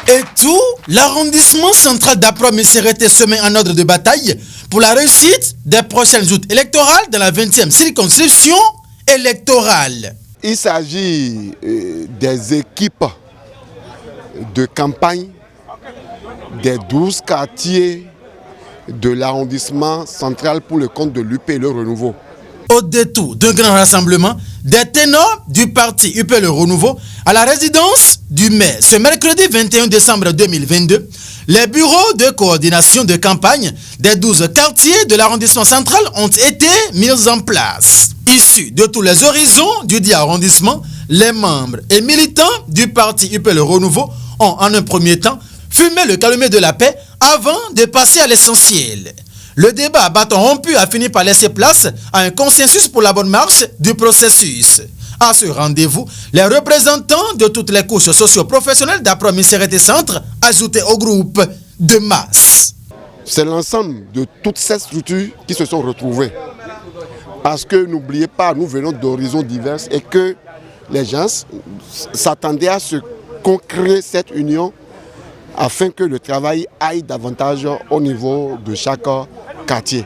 Et tout, l'arrondissement central d'Apro-Missérété se met en ordre de bataille pour la réussite des prochaines joutes électorales dans la 20e circonscription électorale. Il s'agit des équipes de campagne des 12 quartiers de l'arrondissement central pour le compte de l'UP Le Renouveau. Au détour d'un grand rassemblement des ténors du parti UP Le Renouveau à la résidence du maire ce mercredi 21 décembre 2022, les bureaux de coordination de campagne des 12 quartiers de l'arrondissement central ont été mis en place. Issus de tous les horizons du dit arrondissement, les membres et militants du parti UP Le Renouveau ont en un premier temps fumé le calumet de la paix avant de passer à l'essentiel. Le débat à bâton rompu a fini par laisser place à un consensus pour la bonne marche du processus. À ce rendez-vous, les représentants de toutes les couches socio-professionnelles d'Apro-Missérété Centre ajoutaient au groupe de masse. C'est l'ensemble de toutes ces structures qui se sont retrouvées. Parce que n'oubliez pas, nous venons d'horizons divers et que les gens s'attendaient à ce qu'on crée cette union afin que le travail aille davantage au niveau de chaque quartier.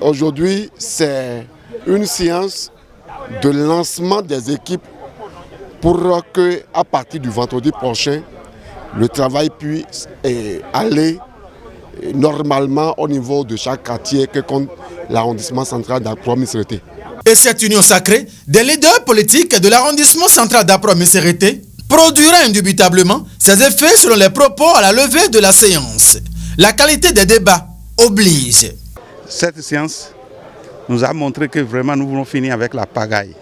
Aujourd'hui, c'est une séance de lancement des équipes pour que, à partir du vendredi prochain, le travail puisse aller normalement au niveau de chaque quartier que compte l'arrondissement central d'Apro-Missérété. Et cette union sacrée des leaders politiques de l'arrondissement central d'Apro-Missérété produira indubitablement ses effets selon les propos à la levée de la séance. La qualité des débats oblige. Cette séance nous a montré que vraiment nous voulons finir avec la pagaille.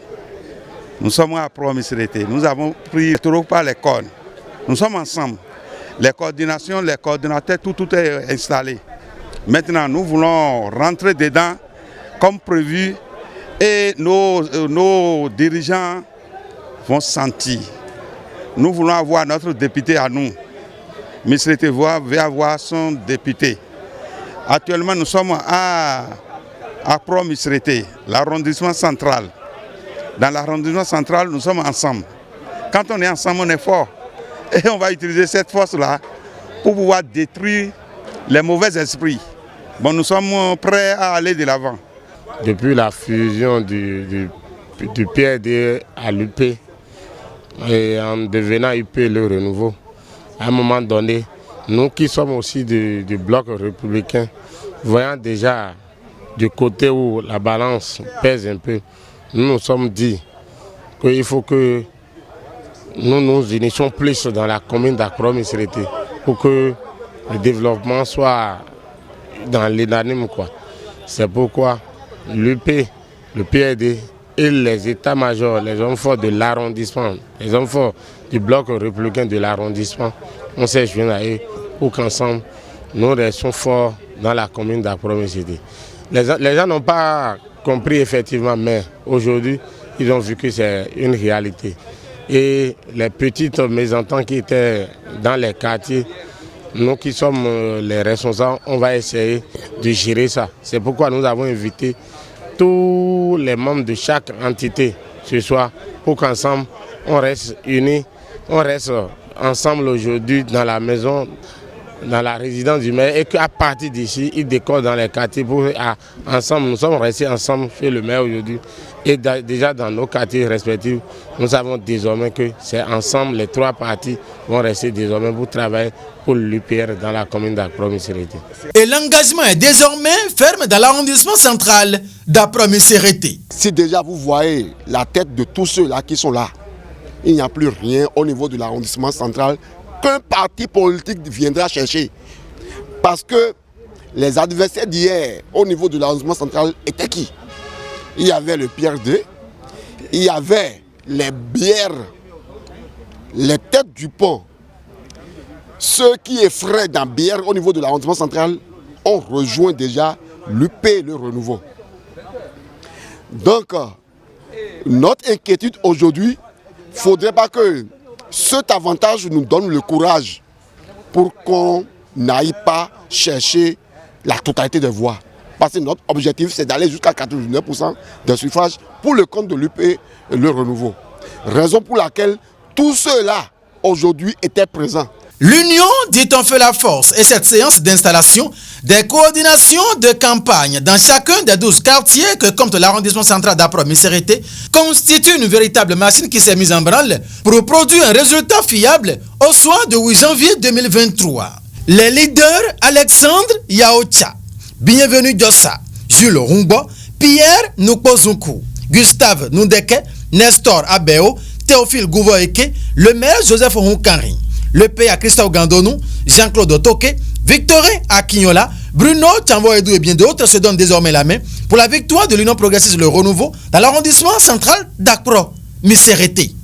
Nous sommes à Apro-Missérété, nous avons pris trop par les cornes. Nous sommes ensemble. Les coordinations, les coordinateurs, tout est installé. Maintenant, nous voulons rentrer dedans comme prévu et nos dirigeants vont sentir. Nous voulons avoir notre député à nous. Missérété veut avoir son député. Actuellement, nous sommes à Apro-Missérété, l'arrondissement central. Dans l'arrondissement central, nous sommes ensemble. Quand on est ensemble, on est fort. Et on va utiliser cette force-là pour pouvoir détruire les mauvais esprits. Bon, nous sommes prêts à aller de l'avant. Depuis la fusion du PRD à l'UP, et en devenant UP Le Renouveau, à un moment donné, nous qui sommes aussi du bloc républicain, voyant déjà du côté où la balance pèse un peu, nous nous sommes dit qu'il faut que nous nous unissions plus dans la commune d'Apro-Missérété pour que le développement soit dans l'unanime. C'est pourquoi l'UP, le PRD et les états-majors, les hommes forts de l'arrondissement, les hommes forts du bloc républicain de l'arrondissement, on s'est joints à eux pour qu'ensemble nous restions forts dans la commune d'Apro-Missérété. Les gens n'ont pas compris effectivement, mais aujourd'hui, ils ont vu que c'est une réalité. Et les petites mésententes qui étaient dans les quartiers, nous qui sommes les responsables, on va essayer de gérer ça. C'est pourquoi nous avons invité tous les membres de chaque entité ce soir pour qu'ensemble on reste unis, on reste ensemble aujourd'hui dans la maison, dans la résidence du maire et qu'à partir d'ici, ils décorent dans les quartiers pour ensemble. Nous sommes restés ensemble chez le maire aujourd'hui et déjà dans nos quartiers respectifs, nous savons désormais que c'est ensemble, les trois partis vont rester désormais pour travailler pour l'UPR dans la commune d'Apro-Missérété. Et l'engagement est désormais ferme dans l'arrondissement central d'Apro-Missérété. Si déjà vous voyez la tête de tous ceux-là qui sont là, il n'y a plus rien au niveau de l'arrondissement central qu'un parti politique viendra chercher. Parce que les adversaires d'hier au niveau de l'arrondissement central étaient qui? Il y avait le PRD, il y avait les bières, les têtes du pont. Ceux qui effraient dans bière au niveau de l'arrondissement central ont rejoint déjà l'UP Le Renouveau. Donc, notre inquiétude aujourd'hui, il ne faudrait pas que cet avantage nous donne le courage pour qu'on n'aille pas chercher la totalité des voix. Parce que notre objectif, c'est d'aller jusqu'à 99% de suffrages pour le compte de l'UP Le Renouveau. Raison pour laquelle tous ceux-là, aujourd'hui, étaient présents. L'union dit on fait la force et cette séance d'installation des coordinations de campagne dans chacun des 12 quartiers que compte l'arrondissement central d'Apro-Missérété constitue une véritable machine qui s'est mise en branle pour produire un résultat fiable au soir du 8 janvier 2023. Les leaders Alexandre Yaocha, Bienvenue Diossa, Jules Rumbo, Pierre Nukpozunku, Gustave Nundeke, Nestor Abeo, Théophile Gouvoeke, le maire Joseph Hunkanri, le père Christophe Gandonou, Jean-Claude Toke, Victorin Akignola, Bruno Tchambo-Edou et bien d'autres se donnent désormais la main pour la victoire de l'Union progressiste Le Renouveau dans l'arrondissement central d'Apro-Missérété.